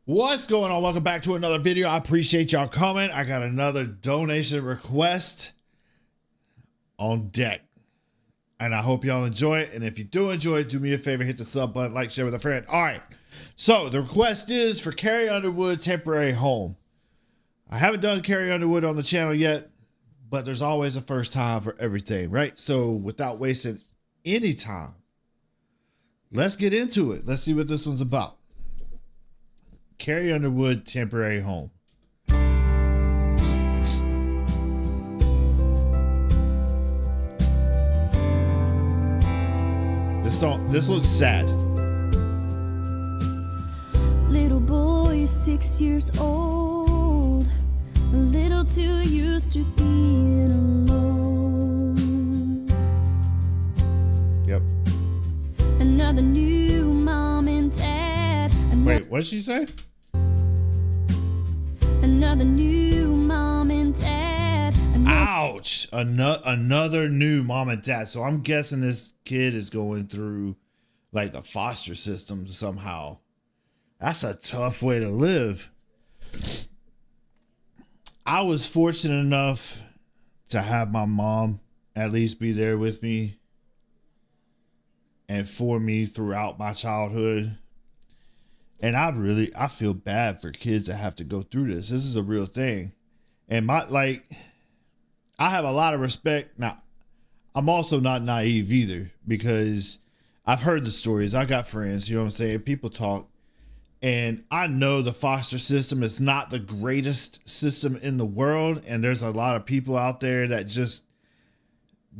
What's going on? Welcome back to another video. I appreciate y'all coming. I got another donation request on deck, and I hope y'all enjoy it. And if you do enjoy it, do me a favor, hit the sub button, like, share with a friend. All right, so the request is for Carrie Underwood temporary home. I haven't done Carrie Underwood on the channel yet, but there's always a first time for everything, right? So without wasting any time, let's get into it. Let's see what this one's about. Carrie Underwood temporary home. This looks sad. Little boy is 6 years old, a little too used to being alone. Yep. Another new mom and dad. Wait, what did she say? Another new mom and dad. Ouch! Another new mom and dad. So I'm guessing this kid is going through like the foster system somehow. That's a tough way to live. I was fortunate enough to have my mom at least be there with me and for me throughout my childhood. And I feel bad for kids that have to go through this. This is a real thing. And I have a lot of respect. Now, I'm also not naive either, because I've heard the stories. I got friends, you know what I'm saying? People talk. And I know the foster system is not the greatest system in the world. And there's a lot of people out there that just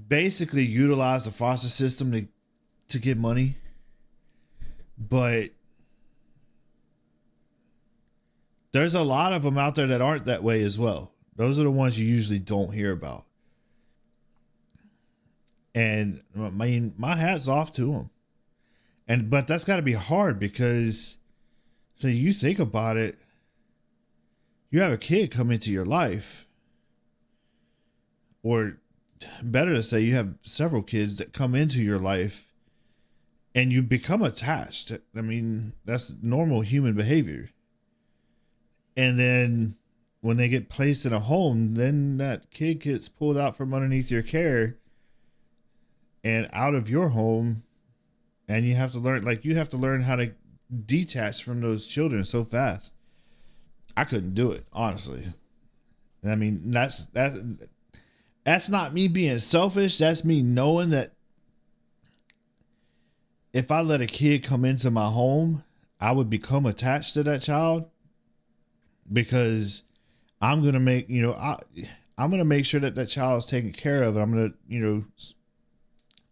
basically utilize the foster system to get money. But there's a lot of them out there that aren't that way as well. Those are the ones you usually don't hear about. And I mean, my hat's off to them. But that's got to be hard, because so you think about it, you have a kid come into your life, or better to say, you have several kids that come into your life and you become attached. I mean, that's normal human behavior. And then when they get placed in a home, then that kid gets pulled out from underneath your care and out of your home. And you have to learn how to detach from those children so fast. I couldn't do it, honestly. I mean, that's not me being selfish. That's me knowing that if I let a kid come into my home, I would become attached to that child. Because I'm going to make, I'm going to make sure that that child is taken care of. And I'm going to,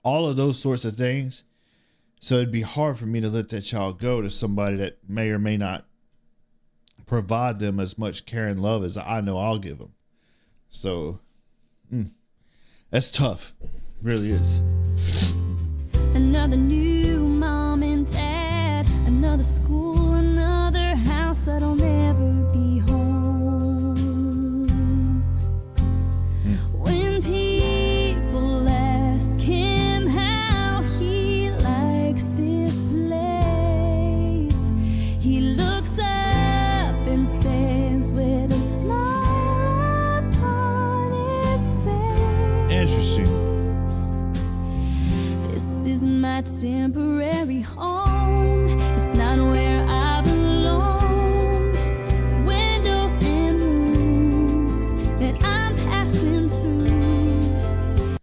all of those sorts of things. So it'd be hard for me to let that child go to somebody that may or may not provide them as much care and love as I know I'll give them. So that's tough. It really is. Another new mom and dad, another school, another house that'll never be home. When people ask him how he likes this place, he looks up and says with a smile upon his face, Interesting. this is my temporary home. It's not where I belong. Windows and rooms that I'm passing through.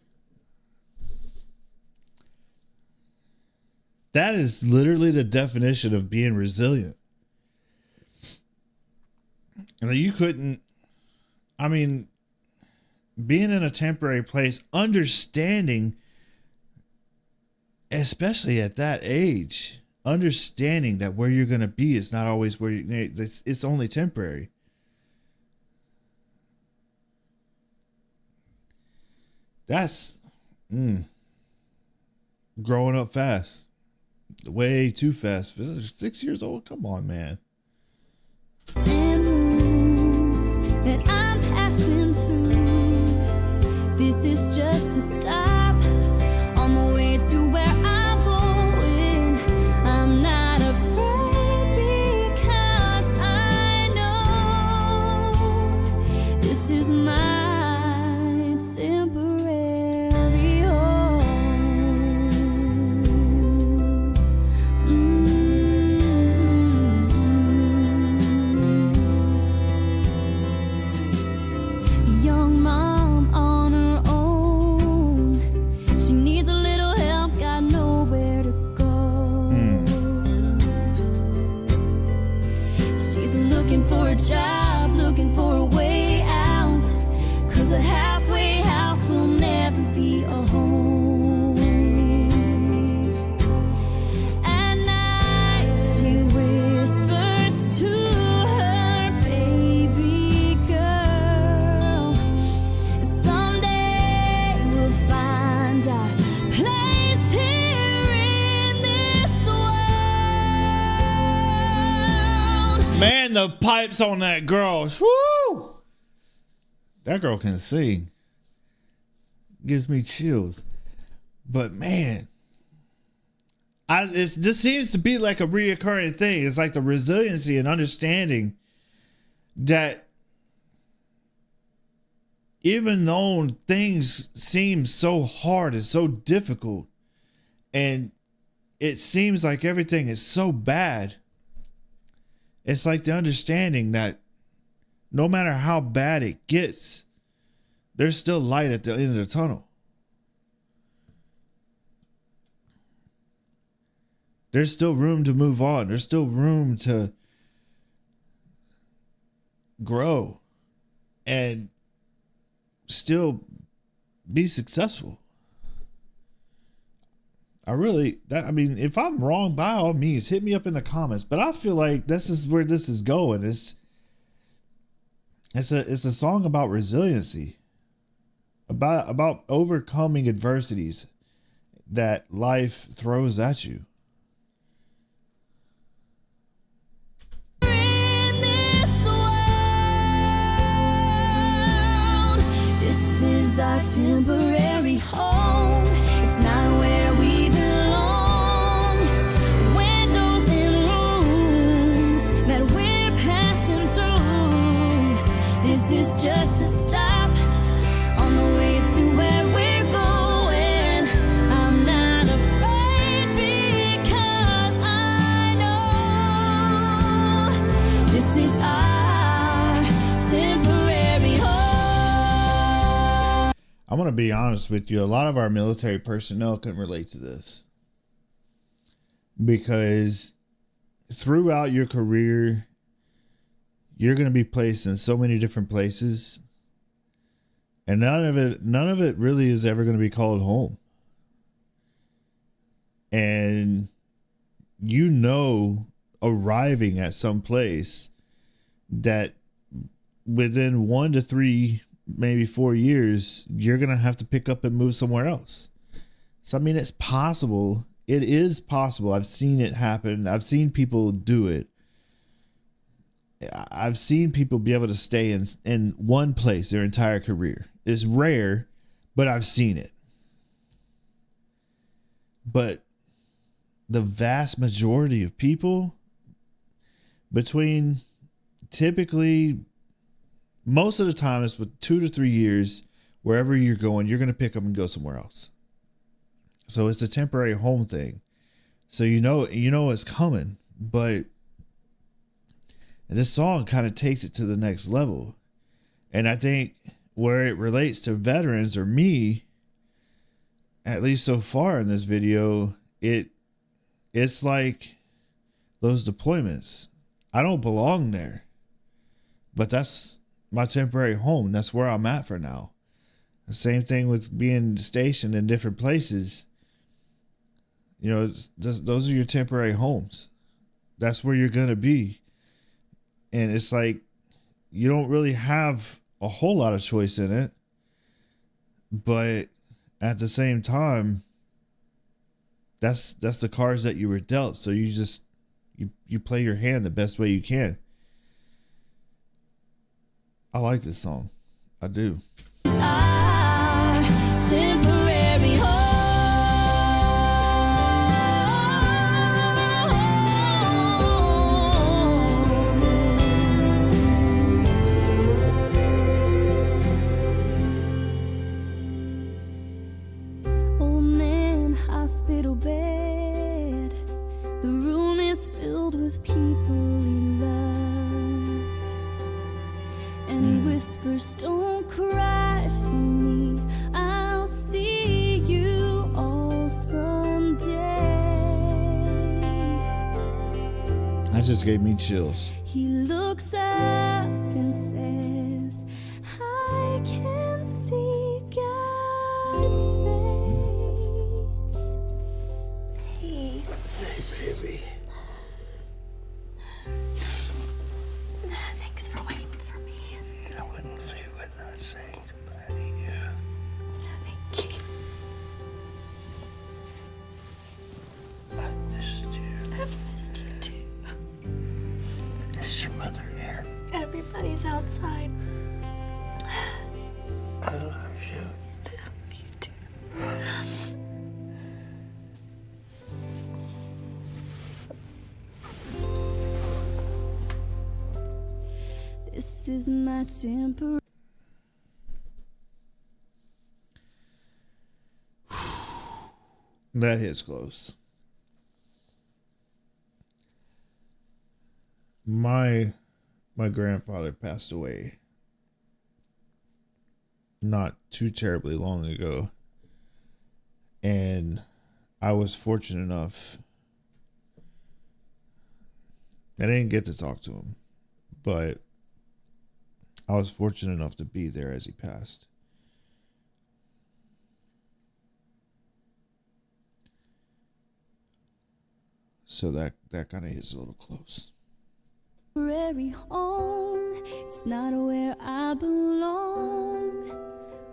That is literally the definition of being resilient. And you couldn't, I mean, being in a temporary place, understanding, especially at that age, understanding that where you're going to be is not always where it's only temporary. That's growing up fast, way too fast. 6 years old. Come on, man. And rooms that I'm passing through. This is just a stop on the way to where I'm going. I'm not afraid because Man, the pipes on that girl. Woo! That girl can sing. Gives me chills. But man, this seems to be like a reoccurring thing. It's like the resiliency and understanding that even though things seem so hard and so difficult, and it seems like everything is so bad, it's like the understanding that no matter how bad it gets, there's still light at the end of the tunnel. There's still room to move on. There's still room to grow and still be successful. If I'm wrong, by all means, hit me up in the comments. But I feel like this is where this is going. It's a song about resiliency, about overcoming adversities that life throws at you. In this world, this is our temporary home. It's not where we belong. Windows and rooms that we're passing through. This is just a stop on the way to where we're going. I'm not afraid because I know this is our temporary home. I'm going to be honest with you. A lot of our military personnel can relate to this because throughout your career, you're going to be placed in so many different places, and none of it really is ever going to be called home. And arriving at some place that within 1 to 3, maybe 4 years, you're going to have to pick up and move somewhere else. So, I mean, it's possible. It is possible. I've seen it happen. I've seen people do it. I've seen people be able to stay in one place their entire career. It's rare, but I've seen it. But the vast majority of people, between typically, most of the time, it's with 2 to 3 years, wherever you're going, you're going to pick up and go somewhere else. So it's a temporary home thing. So you know it's coming, but this song kind of takes it to the next level. And I think where it relates to veterans or me, at least so far in this video, it's like those deployments. I don't belong there, but that's my temporary home. That's where I'm at for now. The same thing with being stationed in different places. Those are your temporary homes. That's where you're going to be. And it's like, you don't really have a whole lot of choice in it. But at the same time, that's the cards that you were dealt. So you play your hand the best way you can. I like this song. I do. It's our temporary home. Old man, hospital bed. The room is filled with people he loves. And he whispers, don't cry for me. I'll see you all someday. That just gave me chills. He looks up and says, I can see God's face. Hey. Hey, baby. Thanks for waiting for me. I wouldn't leave without saying goodbye to you. Thank you. I missed you. I missed you too. Is your mother This is my temper. That hits close. My grandfather passed away not too terribly long ago, and I was fortunate enough. I didn't get to talk to him, but I was fortunate enough to be there as he passed. So that kind of hits a little close. Temporary home, it's not where I belong.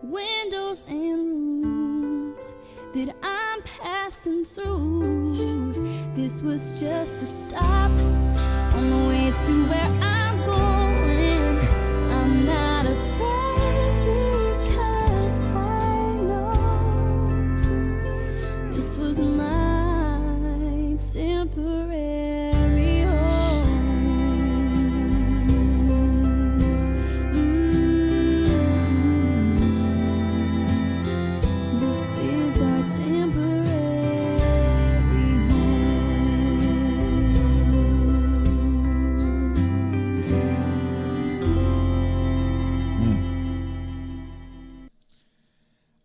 Windows and rooms that I'm passing through. This was just a stop on the way to where I'm going. I'm not afraid because I know this was my temporary home. This is our temporary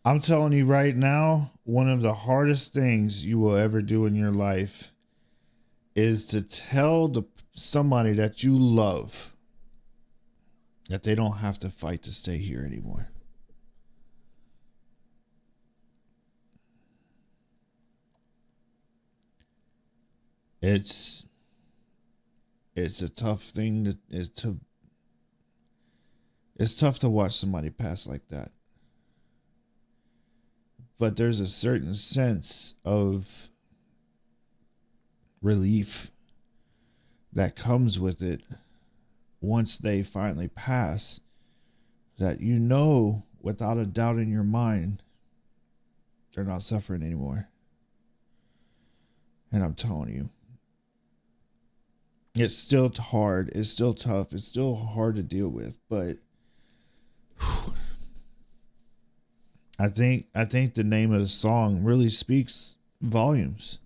I'm telling you right now, one of the hardest things you will ever do in your life is to tell somebody that you love that they don't have to fight to stay here anymore. It's a tough thing it's tough to watch somebody pass like that. But there's a certain sense of relief that comes with it once they finally pass, that you know without a doubt in your mind they're not suffering anymore. And I'm telling you, it's still hard, it's still tough, it's still hard to deal with, but I think the name of the song really speaks volumes.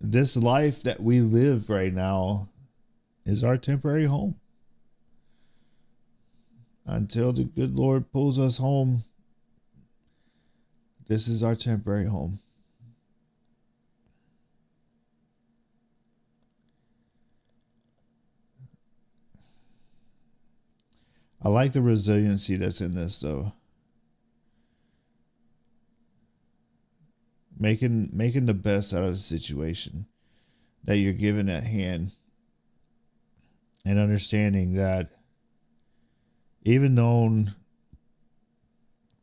This life that we live right now is our temporary home. Until the good Lord pulls us home, this is our temporary home. I like the resiliency that's in this, though. Making the best out of the situation that you're given at hand, and understanding that even though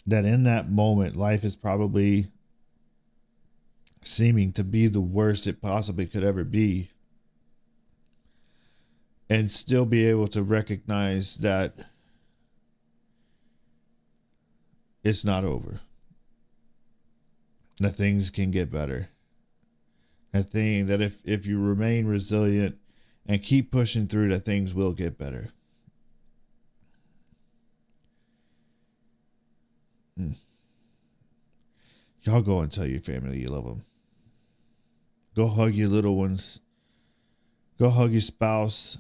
that in that moment life is probably seeming to be the worst it possibly could ever be, and still be able to recognize that it's not over. That things can get better. That if you remain resilient and keep pushing through, that things will get better. Y'all go and tell your family you love them. Go hug your little ones. Go hug your spouse.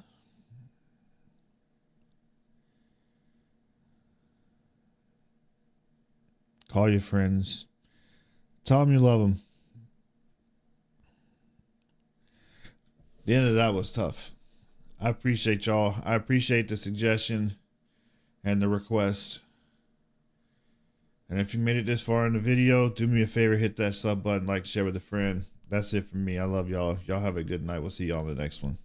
Call your friends. Tell them you love them. The end of that was tough. I appreciate y'all. I appreciate the suggestion and the request. And if you made it this far in the video, do me a favor, hit that sub button, like, share with a friend. That's it from me. I love y'all. Y'all have a good night. We'll see y'all in the next one.